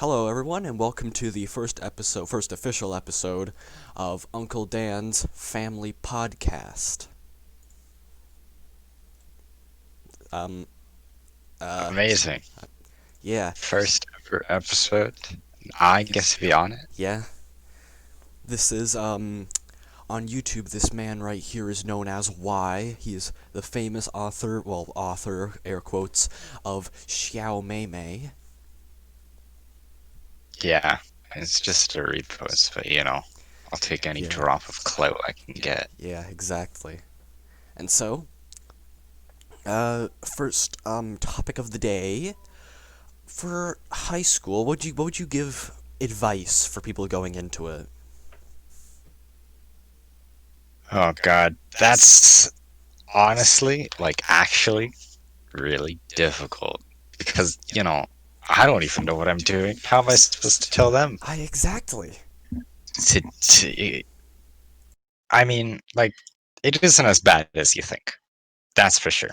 Hello, everyone, and welcome to the first official episode of Uncle Dan's Family Podcast. Um, uh, Amazing. yeah, First ever episode. I get to be on it. yeah. This is, on YouTube, this man right here is known as Y. He is the famous author, air quotes, of Xiao Mei Mei. Yeah, it's just a repost, but I'll take any Yeah, drop of clout I can get. yeah, exactly. And so, first, topic of the day. For high school, what would you give advice for people going into it? Oh God, that's honestly, actually really difficult because, I don't even know what I'm doing. How am I supposed to tell them? Exactly. To, to, I mean, it isn't as bad as you think. That's for sure.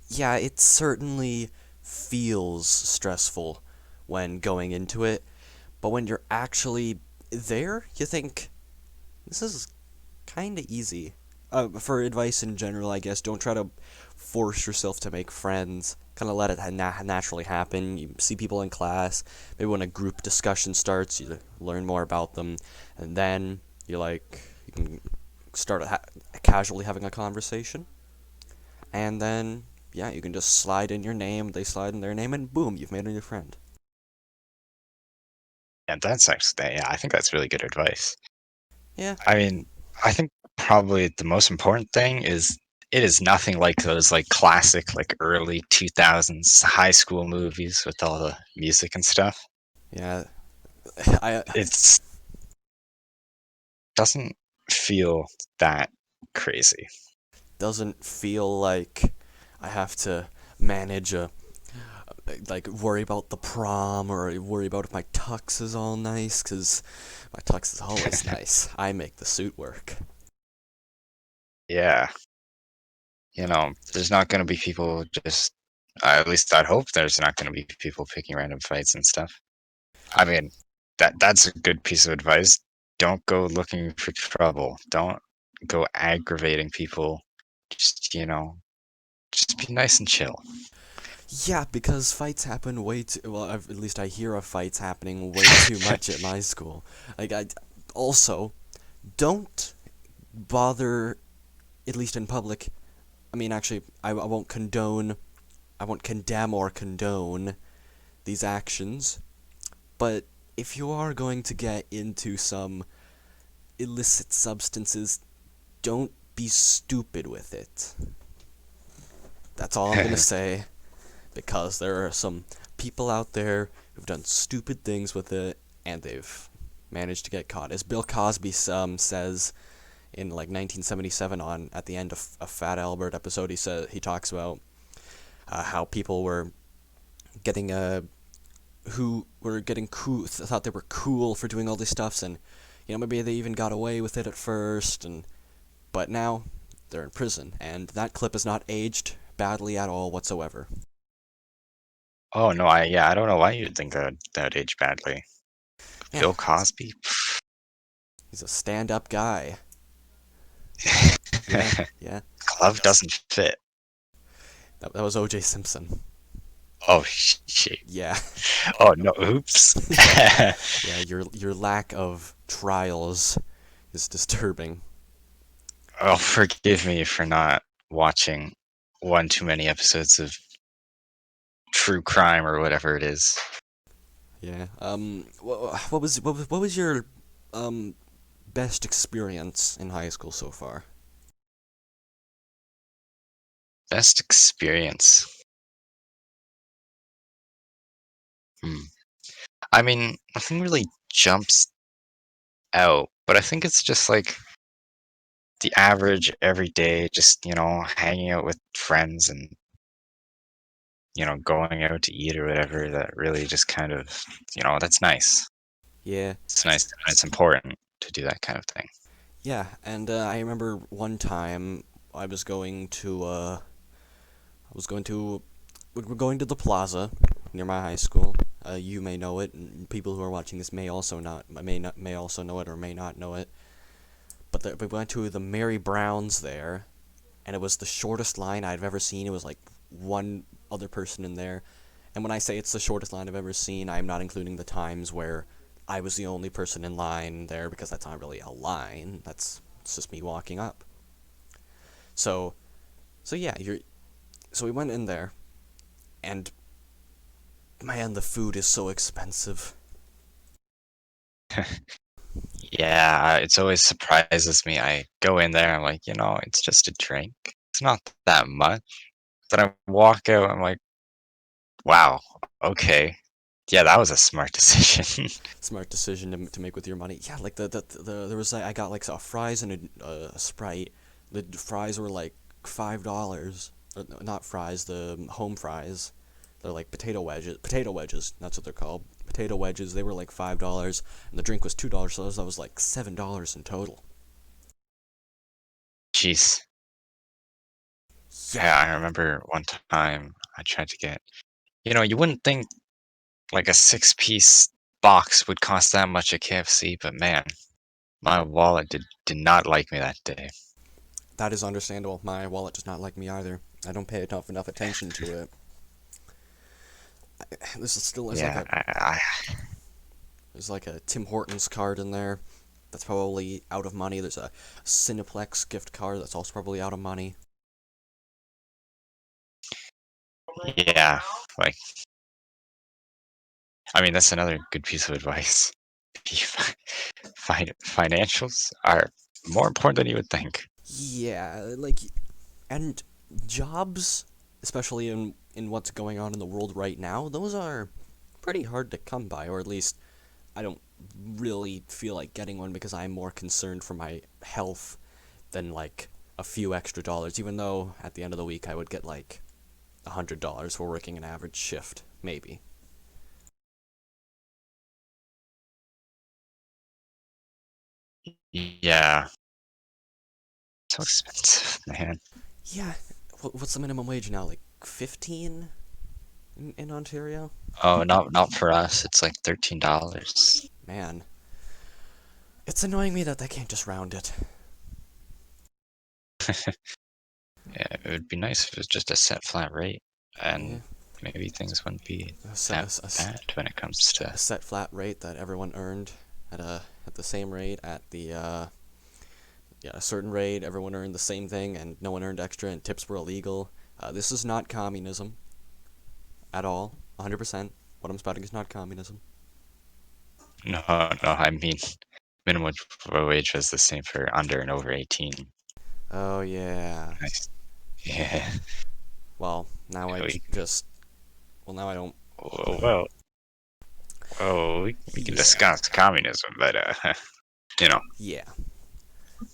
Yeah, it certainly feels stressful when going into it, but when you're actually there, you think this is kind of easy. For advice in general, I guess, don't try to force yourself to make friends. Kind of let it naturally happen. You see people in class. Maybe when a group discussion starts, you learn more about them, and then you can start casually having a conversation, and then yeah, you can just slide in your name. They slide in their name, and boom, you've made a new friend. And that's actually, yeah, I think that's really good advice. Yeah, I mean, I think probably the most important thing is it is nothing like those classic early 2000s high school movies with all the music and stuff. yeah. I It's doesn't feel that crazy. doesn't feel like I have to manage worry about the prom or worry about if my tux is all nice, because my tux is always nice. I make the suit work. Yeah, there's not going to be people just at least I'd hope there's not going to be people picking random fights and stuff. I mean, that's a good piece of advice. Don't go looking for trouble. Don't go aggravating people. Just, just be nice and chill. Yeah, because fights happen way too well. At least I hear of fights happening way too much at my school. I also don't bother, at least in public. I mean, actually, I won't I won't condemn or condone these actions. But if you are going to get into some illicit substances, don't be stupid with it. That's all I'm gonna say, because there are some people out there who've done stupid things with it, and they've managed to get caught. As Bill Cosby says in 1977 on at the end of a Fat Albert episode, he talks about how people were getting who were getting cool, thought they were cool for doing all these stuffs, and maybe they even got away with it at first, but now they're in prison, and that clip is not aged badly at all whatsoever. Oh no, I don't know why you'd think that would age badly. Yeah, Bill Cosby. he's a stand-up guy. Yeah, yeah. Glove doesn't fit. That was O.J. Simpson. Oh shit. Yeah, Oh no, oops. yeah. Your lack of trials is disturbing. Oh, forgive me for not watching one too many episodes of true crime or whatever it is. Yeah. What was your um best experience in high school so far? Best experience. Hmm. I mean, nothing really jumps out, but I think it's just the average everyday, just, hanging out with friends and, going out to eat or whatever that really just kind of, that's nice. Yeah, It's nice and it's important to do that kind of thing. yeah. And I remember one time I was going to we were going to the plaza near my high school. You may know it, and people who are watching this may also know it or may not know it. But we went to the Mary Brown's there, and it was the shortest line I've ever seen. It was like one other person in there. And when I say it's the shortest line I've ever seen, I'm not including the times where I was the only person in line there, because that's not really a line. It's just me walking up. So so yeah, you're so we went in there, and man, the food is so expensive. Yeah, it's always surprises me. I go in there, I'm like, it's just a drink. It's not that much. Then I walk out, I'm like, wow, okay. Yeah, that was a smart decision. Smart decision to make with your money. Yeah, like there was, I got like a fries and a Sprite. The fries were like $5. No, not fries, the home fries. They're like potato wedges. Potato wedges. That's what they're called. Potato wedges. They were like $5, and the drink was $2. So that was like $7 in total. Jeez. Yeah, Yeah, I remember one time I tried to get, you wouldn't think like a six-piece box would cost that much at KFC, but man, my wallet did not like me that day. that is understandable. My wallet does not like me either. I don't pay enough attention to it. This is still Yeah, I there's like a Tim Hortons card in there. That's probably out of money. There's a Cineplex gift card that's also probably out of money. yeah, like I mean that's another good piece of advice. Financials are more important than you would think. Yeah, like, and jobs, especially in what's going on in the world right now, those are pretty hard to come by, or at least I don't really feel like getting one, because I'm more concerned for my health than like a few extra dollars, even though at the end of the week I would get like $100 for working an average shift, maybe. Yeah, so expensive, man. Yeah, what's the minimum wage now? Like 15 in Ontario? Oh, not for us. It's like $13. Man, it's annoying me that they can't just round it. Yeah, it would be nice if it was just a set flat rate, Yeah, and maybe things wouldn't be a set, that bad when it comes a to. set flat rate that everyone earned at the same rate at the yeah, a certain rate. Everyone earned the same thing, and no one earned extra, and tips were illegal. This is not communism at all. 100%. What I'm spouting is not communism. No, no, I mean minimum wage was the same for under and over 18. Oh yeah. Nice. Yeah. Well, now Yeah, just well, now I don't. well, we can Yeah. discuss communism, but you know, Yeah.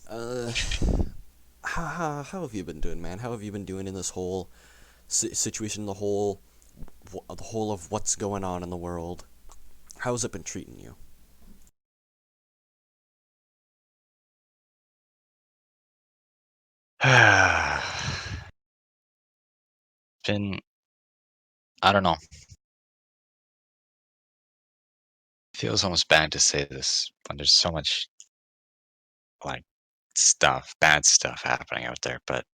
Uh, how have you been doing, man? How have you been doing in this whole situation, the whole of what's going on in the world? How's it been treating you? been I don't know. Feels almost bad to say this when there's so much like bad stuff happening out there, but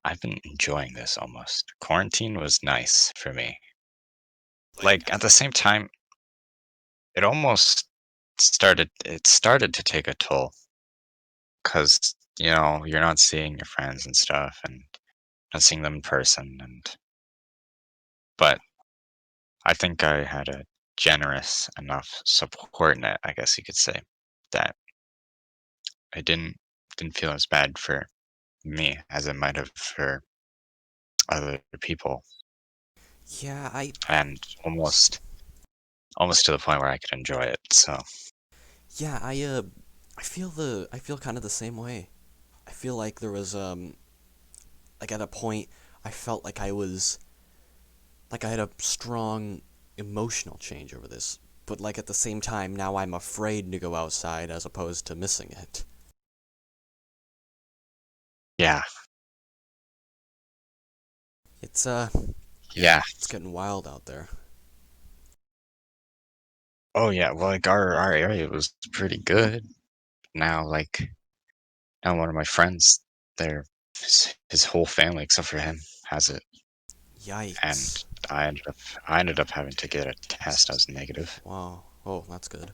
I've been enjoying this almost. Quarantine was nice for me. Like at the same time, it started to take a toll because you're not seeing your friends and stuff and not seeing them in person, and but I think I had a generous enough support net, I guess you could say, that it didn't feel as bad for me as it might have for other people, Yeah, and almost to the point where I could enjoy it. So yeah, I feel kind of the same way. I feel like there was like at a point I felt like I had a strong emotional change over this, but like at the same time now I'm afraid to go outside as opposed to missing it. yeah, It's yeah, it's getting wild out there. Oh yeah, well, like our area was pretty good. Now, like now, one of my friends, there, his whole family except for him has it, and Yikes. I ended up I ended up having to get a test. I was negative. Wow. Oh, that's good.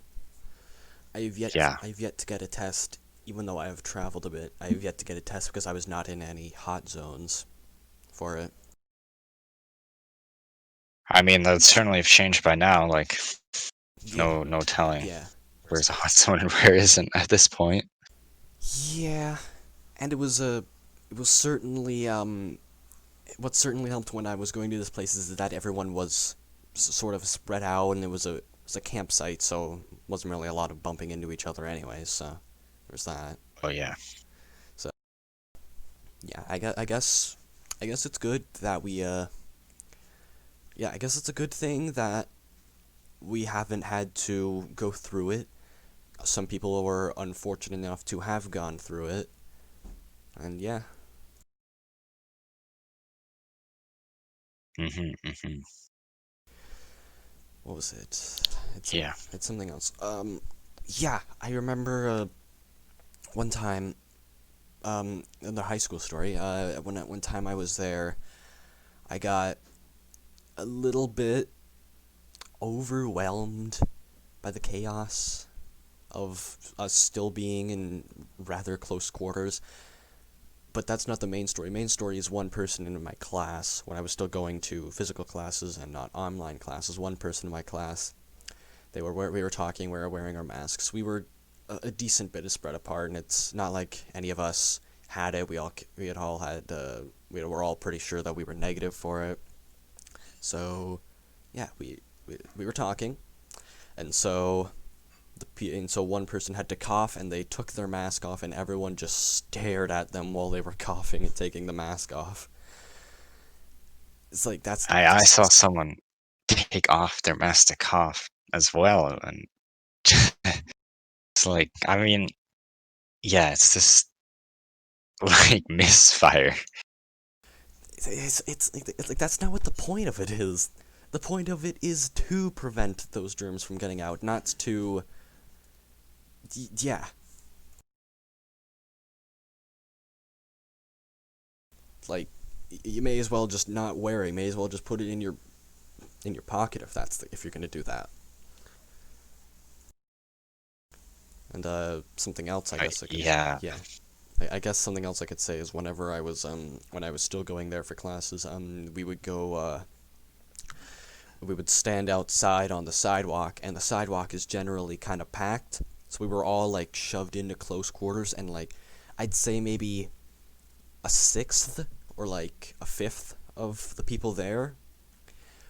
Yeah, I've yet to get a test, even though I have traveled a bit. I've yet to get a test because I was not in any hot zones for it. I mean that certainly have changed by now. Like Yeah. no telling Yeah. where's a hot zone and where isn't at this point. Yeah. And it was certainly what certainly helped when I was going to this place is that everyone was sort of spread out, and it was a campsite, so wasn't really a lot of bumping into each other anyways. So there's that. Oh yeah. So yeah, I guess it's good that we yeah, I guess it's a good thing that we haven't had to go through it. Some people were unfortunate enough to have gone through it, and yeah, Mhm. what was it? Yeah. It's something else. Yeah, I remember one time, in the high school story. When one time I was there, I got a little bit overwhelmed by the chaos of us still being in rather close quarters. But that's not the main story. Main story is one person in my class, when I was still going to physical classes and not online classes. One person in my class, we were talking, we were wearing our masks. We were a decent bit of spread apart, and it's not like any of us had it. We had all had we were all pretty sure that we were negative for it. So yeah, we were talking, and so and so one person had to cough, and they took their mask off, and everyone just stared at them while they were coughing and taking the mask off. It's like that's I saw someone take off their mask to cough as well, and it's like I mean, yeah, it's this like misfire. it's like that's not what the point of it is. The point of it is to prevent those germs from getting out, not to yeah. Like you may as well just not wear it. You may as well just put it in your pocket if if you're gonna do that. And something else I guess I could Yeah. yeah. I guess something else I could say is whenever I was when I was still going there for classes, we would go we would stand outside on the sidewalk, and the sidewalk is generally kind of packed. So we were all like shoved into close quarters, and like I'd say maybe a sixth or like a fifth of the people there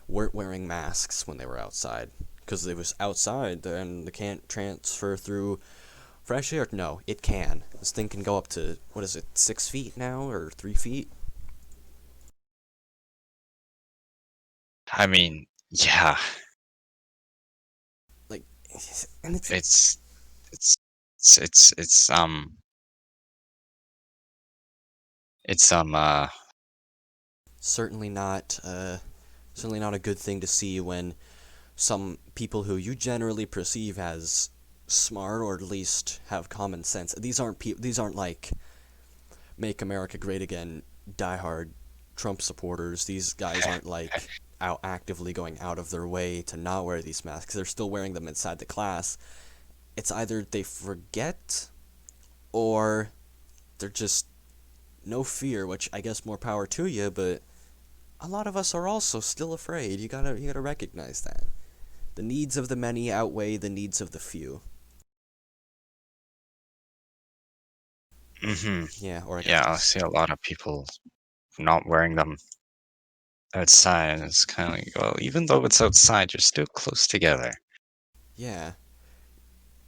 weren't wearing masks when they were outside, because it was outside and they can't transfer through fresh air. No, it can. This thing can go up to, what is it, 6 feet now or 3 feet? I mean, yeah, Like, and it's it's it's it's certainly not certainly not a good thing to see when some people who you generally perceive as smart, or at least have common sense. These aren't like make America great again diehard Trump supporters. These guys aren't like out actively going out of their way to not wear these masks. They're still wearing them inside the class. It's either they forget, or they're just no fear, which I guess more power to you, but a lot of us are also still afraid. You gotta recognize that. The needs of the many outweigh the needs of the few. hmm Yeah, or I yeah, I guess see a lot of people not wearing them outside, and it's kind of like, well, even though it's outside, you're still close together. yeah,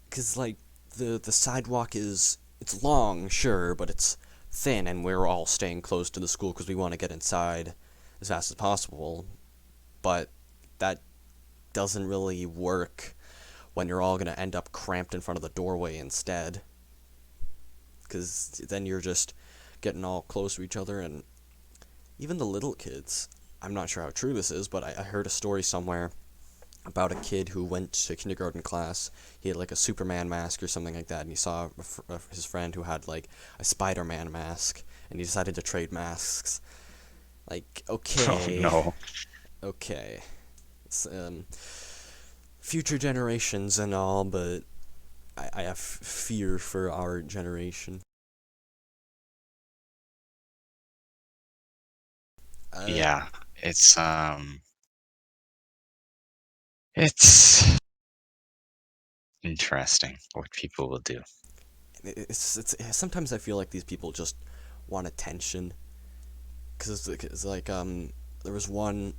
because like the sidewalk is, it's long, sure, but it's thin, and we're all staying close to the school because we want to get inside as fast as possible. But that doesn't really work when you're all gonna end up cramped in front of the doorway instead, because then you're just getting all close to each other, and even the little kids. I'm not sure how true this is, but I heard a story somewhere about a kid who went to kindergarten class. He had like a Superman mask or something like that, and he saw his friend who had like a Spider-Man mask, and he decided to trade masks. Like, Oh okay, no. okay, it's, future generations and all, but I have fear for our generation. Uh, Yeah, it's interesting what people will do. sometimes I feel like these people just want attention, cause it's like there was one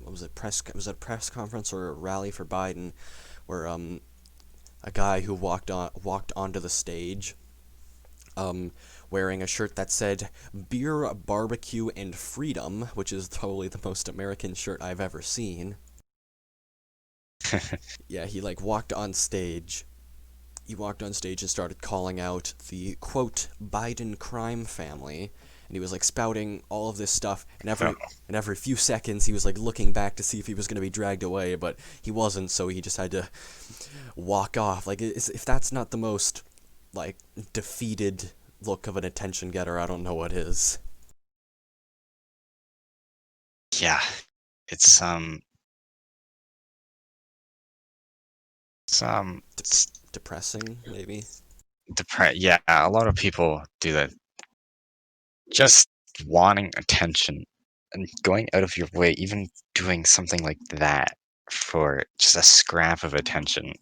what was it, was it a press conference or a rally for Biden where a guy who walked onto the stage wearing a shirt that said beer, barbecue, and freedom, which is probably the most American shirt I've ever seen. Yeah, he like walked on stage. He walked on stage and started calling out the quote Biden crime family, and he was like spouting all of this stuff. And Oh, every few seconds, he was like looking back to see if he was going to be dragged away, but he wasn't. So he just had to walk off. Like, if that's not the most like defeated look of an attention getter, I don't know what is. yeah, it's De- it's depressing, maybe. yeah, a lot of people do that. Just wanting attention and going out of your way, even doing something like that for just a scrap of attention.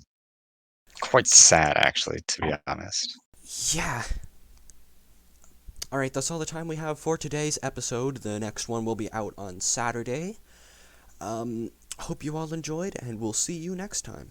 Quite sad, actually, to be honest. Yeah. All right, that's all the time we have for today's episode. The next one will be out on Saturday. Hope you all enjoyed, and we'll see you next time.